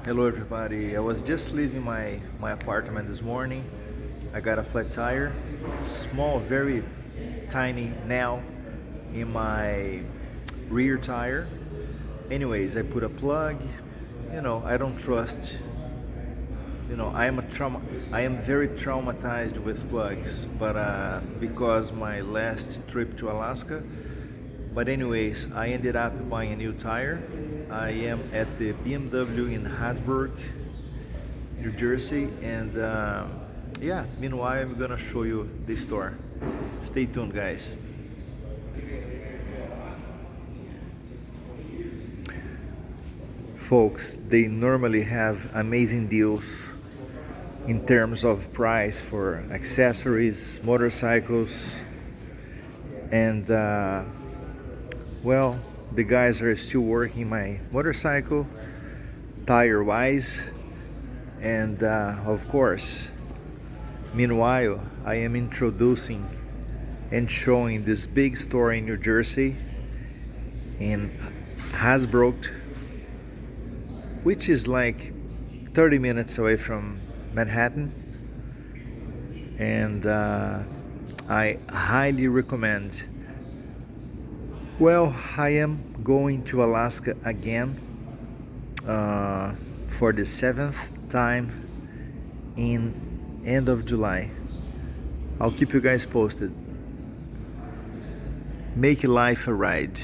Hello everybody, I was just leaving my apartment this morning. I got a flat tire, small, very tiny nail in my rear tire. Anyways, I put a plug. I don't trust. I am very traumatized with plugs, but because my last trip to Alaska. But anyways, I ended up buying a new tire. I am at the BMW in Hasburg, New Jersey, and yeah. Meanwhile, I'm gonna show you the store. Stay tuned, guys. Folks, they normally have amazing deals in terms of price for accessories, motorcycles, and well, the guys are still working my motorcycle tire wise, and of course, meanwhile, I am introducing and showing this big store in New Jersey in Hasbrook, which is like 30 minutes away from Manhattan, and I highly recommend. Well, I am going to Alaska again for the seventh time in end of July. I'll keep you guys posted. Make life a ride.